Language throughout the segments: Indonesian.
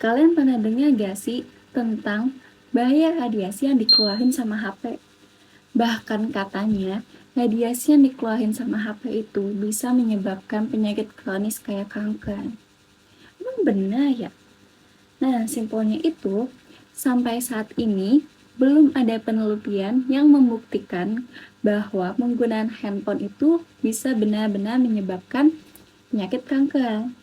Kalian pernah dengar gak sih tentang bahaya radiasi yang dikeluarin sama HP? Bahkan katanya, radiasi yang dikeluarin sama HP itu bisa menyebabkan penyakit kronis kayak kanker. Emang benar ya? Nah, simpelnya itu, sampai saat ini belum ada penelitian yang membuktikan bahwa penggunaan handphone itu bisa benar-benar menyebabkan penyakit kanker.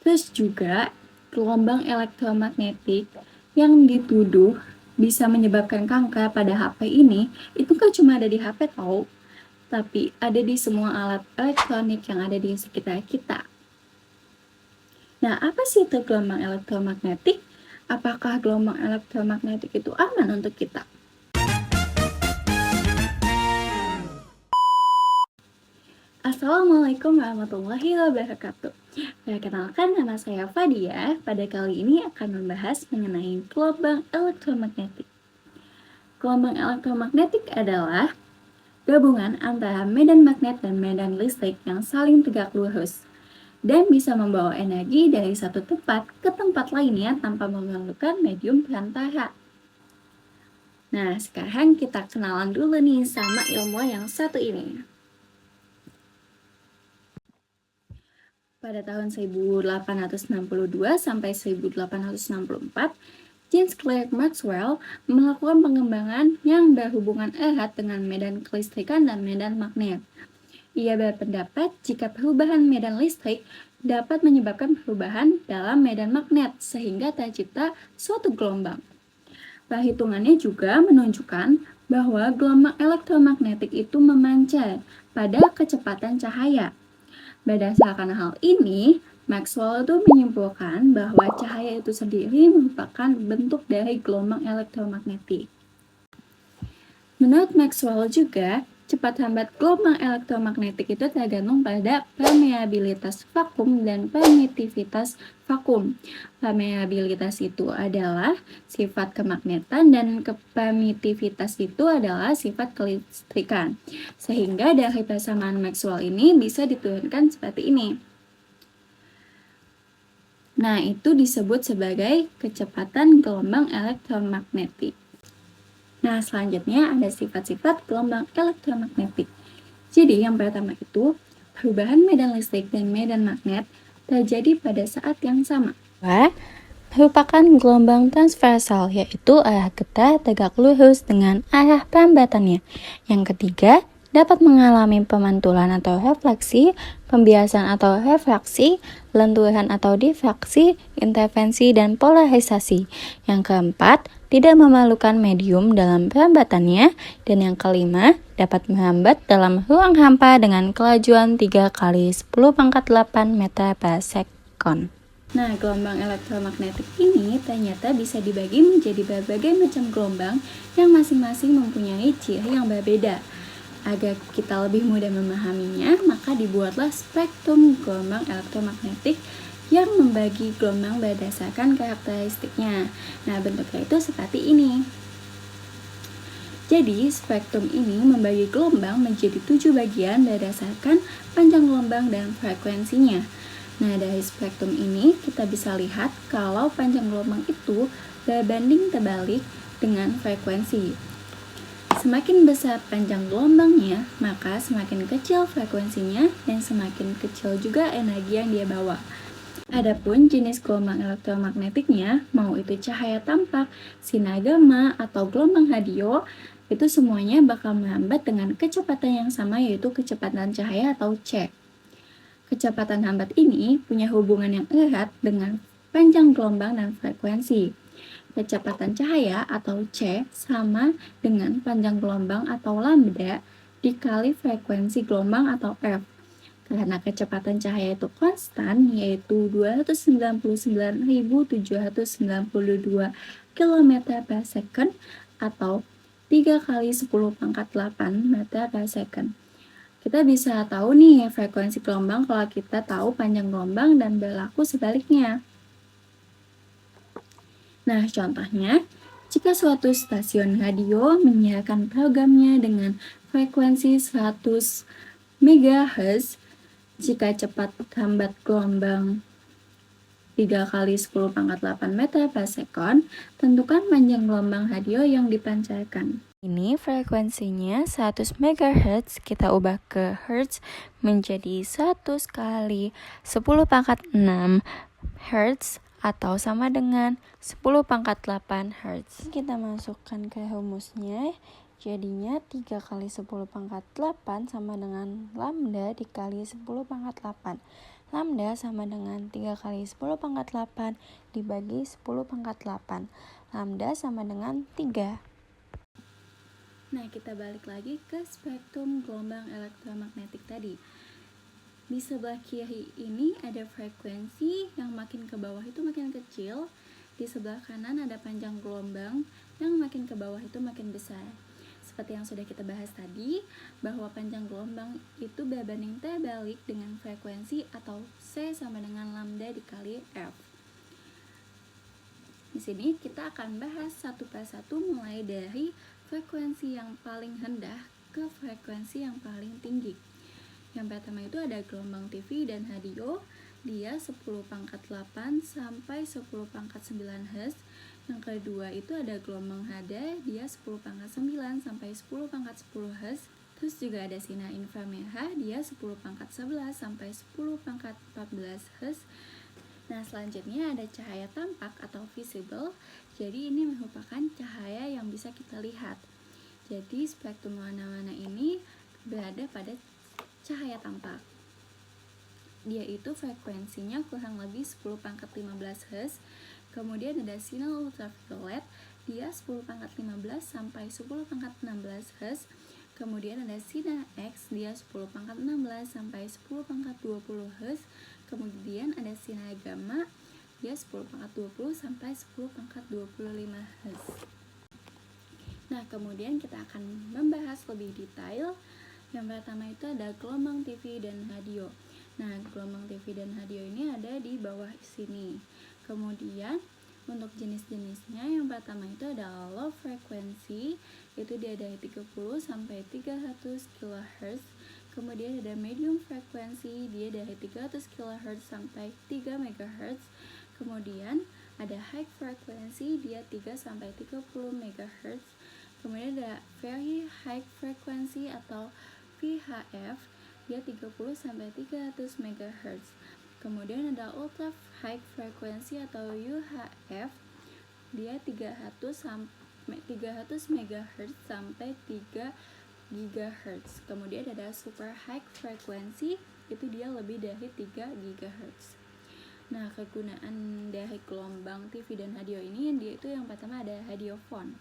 Terus juga gelombang elektromagnetik yang dituduh bisa menyebabkan kanker pada HP ini itu kan cuma ada di HP tahu, tapi ada di semua alat elektronik yang ada di sekitar kita. Nah, apa sih itu gelombang elektromagnetik? Apakah gelombang elektromagnetik itu aman untuk kita? Assalamualaikum warahmatullahi wabarakatuh. Perkenalkan, nama saya Fadia. Pada kali ini akan membahas mengenai gelombang elektromagnetik. Gelombang elektromagnetik adalah gabungan antara medan magnet dan medan listrik yang saling tegak lurus dan bisa membawa energi dari satu tempat ke tempat lainnya tanpa memerlukan medium perantara. Nah, sekarang kita kenalan dulu nih sama ilmuwan yang satu ini. Pada tahun 1862 sampai 1864, James Clerk Maxwell melakukan pengembangan yang berhubungan erat dengan medan kelistrikan dan medan magnet. Ia berpendapat jika perubahan medan listrik dapat menyebabkan perubahan dalam medan magnet sehingga tercipta suatu gelombang. Perhitungannya juga menunjukkan bahwa gelombang elektromagnetik itu memancar pada kecepatan cahaya. Berdasarkan hal ini, Maxwell itu menyimpulkan bahwa cahaya itu sendiri merupakan bentuk dari gelombang elektromagnetik. Menurut Maxwell juga, cepat hambat gelombang elektromagnetik itu tergantung pada permeabilitas vakum dan permitivitas vakum. Permeabilitas itu adalah sifat kemagnetan dan permitivitas itu adalah sifat kelistrikan. Sehingga dari persamaan Maxwell ini bisa diturunkan seperti ini. Nah, itu disebut sebagai kecepatan gelombang elektromagnetik. Nah, selanjutnya ada sifat-sifat gelombang elektromagnetik. Jadi, yang pertama itu, perubahan medan listrik dan medan magnet terjadi pada saat yang sama. Merupakan gelombang transversal, yaitu arah getah tegak lurus dengan arah perambatannya. Yang ketiga, dapat mengalami pemantulan atau refleksi, pembiasan atau refraksi, lenturan atau difraksi, intervensi, dan polarisasi. Yang keempat, tidak memerlukan medium dalam perambatannya. Dan yang kelima, dapat merambat dalam ruang hampa dengan kelajuan 3 kali 10⁸ meter per sekon. Nah, gelombang elektromagnetik ini ternyata bisa dibagi menjadi berbagai macam gelombang yang masing-masing mempunyai ciri yang berbeda. Agar kita lebih mudah memahaminya, maka dibuatlah spektrum gelombang elektromagnetik yang membagi gelombang berdasarkan karakteristiknya. Nah, bentuknya itu seperti ini. Jadi, spektrum ini membagi gelombang menjadi 7 bagian berdasarkan panjang gelombang dan frekuensinya. Nah, dari spektrum ini kita bisa lihat kalau panjang gelombang itu berbanding terbalik dengan frekuensi. Semakin besar panjang gelombangnya, maka semakin kecil frekuensinya dan semakin kecil juga energi yang dia bawa. Adapun jenis gelombang elektromagnetiknya, mau itu cahaya tampak, sinar gamma, atau gelombang radio, itu semuanya bakal merambat dengan kecepatan yang sama, yaitu kecepatan cahaya atau C. Kecepatan hambat ini punya hubungan yang erat dengan panjang gelombang dan frekuensi. Kecepatan cahaya atau C sama dengan panjang gelombang atau lambda dikali frekuensi gelombang atau F. Karena kecepatan cahaya itu konstan, yaitu 299.792 km per second atau 3 kali 10⁸ meter per second. Kita bisa tahu nih frekuensi gelombang kalau kita tahu panjang gelombang dan berlaku sebaliknya. Nah, contohnya, jika suatu stasiun radio menyiarkan programnya dengan frekuensi 100 MHz, jika cepat hambat gelombang 3 kali 10 pangkat 8 meter per second, tentukan panjang gelombang radio yang dipancarkan. Ini frekuensinya 100 MHz, kita ubah ke Hertz menjadi 100 kali 10 pangkat 6 Hertz atau sama dengan 10 pangkat 8 Hertz. Kita masukkan ke rumusnya, jadinya 3 kali 10 pangkat 8 sama dengan lambda dikali 10 pangkat 8. Lambda sama dengan 3 kali 10 pangkat 8 dibagi 10 pangkat 8. Lambda sama dengan 3. Nah, kita balik lagi ke spektrum gelombang elektromagnetik tadi. Di sebelah kiri ini ada frekuensi yang makin ke bawah itu makin kecil. Di sebelah kanan ada panjang gelombang yang makin ke bawah itu makin besar. Seperti yang sudah kita bahas tadi, bahwa panjang gelombang itu berbanding terbalik dengan frekuensi atau C sama dengan lambda dikali F. Di sini kita akan bahas satu persatu mulai dari frekuensi yang paling rendah ke frekuensi yang paling tinggi. Yang pertama itu ada gelombang TV dan radio, dia 10 pangkat 8 sampai 10 pangkat 9 Hz. Yang kedua itu ada gelombang HD, dia 10 pangkat 9 sampai 10 pangkat 10 Hz. Terus juga ada sinar inframerah, dia 10 pangkat 11 sampai 10 pangkat 14 Hz. Nah, selanjutnya ada cahaya tampak atau visible. Jadi ini merupakan cahaya yang bisa kita lihat. Jadi spektrum warna-warna ini berada pada cahaya tampak. Dia itu frekuensinya kurang lebih 10 pangkat 15 Hz. Kemudian ada sinar ultraviolet, dia 10 pangkat 15 sampai 10 pangkat 16 Hz. Kemudian ada sinar X, dia 10 pangkat 16 sampai 10 pangkat 20 Hz. Kemudian ada sinar gamma, dia 10 pangkat 20 sampai 10 pangkat 25 Hz. Nah, kemudian kita akan membahas lebih detail. Yang pertama itu ada gelombang TV dan radio. Nah, gelombang TV dan radio ini ada di bawah sini. Kemudian untuk jenis-jenisnya, yang pertama itu ada low frekuensi, itu dia dari 30 sampai 300 kHz. Kemudian ada medium frekuensi, dia dari 300 kHz sampai 3 MHz. Kemudian ada high frekuensi, dia 3 sampai 30 MHz. Kemudian ada very high frequency atau VHF, dia 30 sampai 300 MHz. Kemudian ada ultra high frequency atau UHF, dia 300 MHz sampai 3 GHz. Kemudian ada super high frequency, itu dia lebih dari 3 GHz. Nah, kegunaan dari gelombang TV dan radio ini, dia itu yang pertama ada radiofon,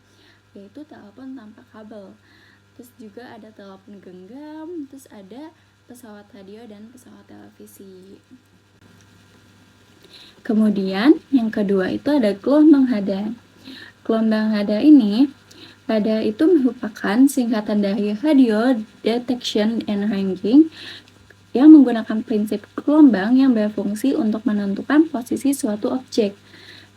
yaitu telepon tanpa kabel. Terus juga ada telepon genggam, terus ada pesawat radio dan pesawat televisi. Kemudian yang kedua itu ada gelombang hada. Gelombang hada ini, hada itu merupakan singkatan dari radio detection and ranging, yang menggunakan prinsip gelombang yang berfungsi untuk menentukan posisi suatu objek.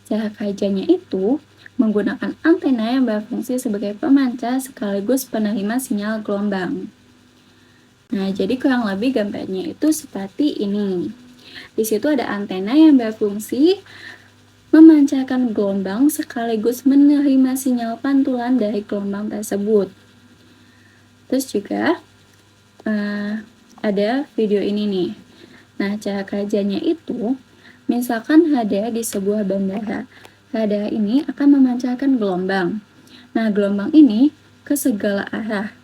Cara kerjanya itu menggunakan antena yang berfungsi sebagai pemancar sekaligus penerima sinyal gelombang. Nah, jadi kurang lebih gambarnya itu seperti ini. Di situ ada antena yang berfungsi memancarkan gelombang sekaligus menerima sinyal pantulan dari gelombang tersebut. Terus juga ada video ini nih. Nah, cara kerjanya itu, misalkan ada di sebuah bandara. Radar ini akan memancarkan gelombang. Nah, gelombang ini ke segala arah.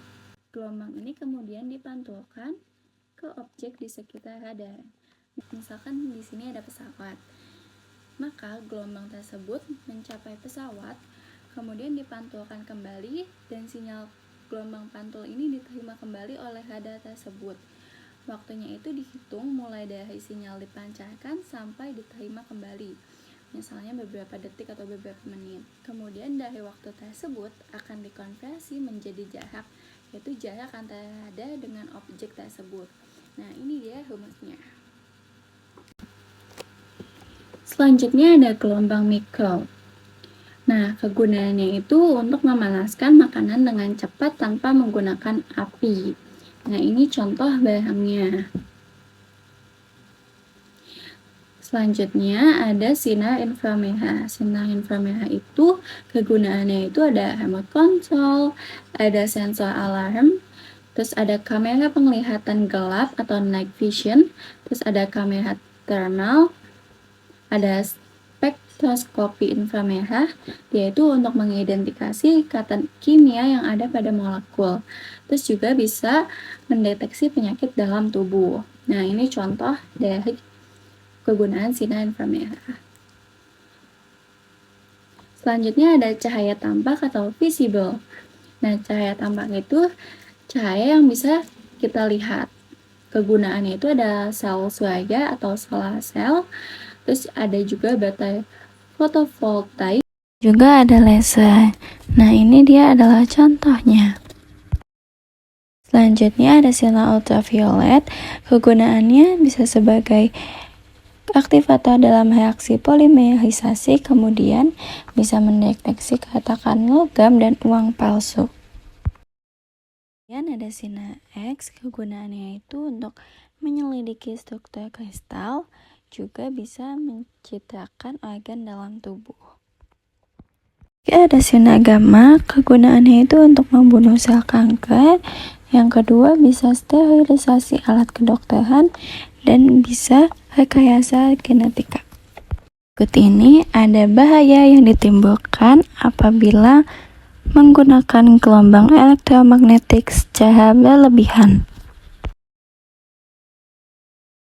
Gelombang ini kemudian dipantulkan ke objek di sekitar radar. Misalkan di sini ada pesawat. Maka gelombang tersebut mencapai pesawat, kemudian dipantulkan kembali dan sinyal gelombang pantul ini diterima kembali oleh radar tersebut. Waktunya itu dihitung mulai dari sinyal dipancarkan sampai diterima kembali. Misalnya beberapa detik atau beberapa menit. Kemudian dari waktu tersebut akan dikonversi menjadi jarak, yaitu jarak antara radar dengan objek tersebut. Nah, ini dia rumusnya. Selanjutnya ada gelombang mikro. Nah, kegunaannya itu untuk memanaskan makanan dengan cepat tanpa menggunakan api. Nah, ini contoh bahannya. Selanjutnya ada sinar inframerah. Sinar inframerah itu kegunaannya itu ada remote control, ada sensor alarm, terus ada kamera penglihatan gelap atau night vision, terus ada kamera thermal, ada spektroskopi inframerah, yaitu untuk mengidentifikasi ikatan kimia yang ada pada molekul. Terus juga bisa mendeteksi penyakit dalam tubuh. Nah, ini contoh dari kegunaan sinar inframerah. Selanjutnya ada cahaya tampak atau visible. Nah, cahaya tampak itu cahaya yang bisa kita lihat. Kegunaannya itu ada sel surya atau solar cell, terus ada juga baterai fotovoltaik, juga ada laser. Nah, ini dia adalah contohnya. Selanjutnya ada sinar ultraviolet. Kegunaannya bisa sebagai aktivator dalam reaksi polimerisasi, kemudian bisa mendeteksi keretakan logam dan uang palsu. Kemudian ada sinar X, kegunaannya itu untuk menyelidiki struktur kristal, juga bisa mencitrakan organ dalam tubuh. Ada sinar gamma, kegunaannya itu untuk membunuh sel kanker. Yang kedua bisa sterilisasi alat kedokteran dan bisa rekayasa genetika. Berikut ini ada bahaya yang ditimbulkan apabila menggunakan gelombang elektromagnetik secara berlebihan.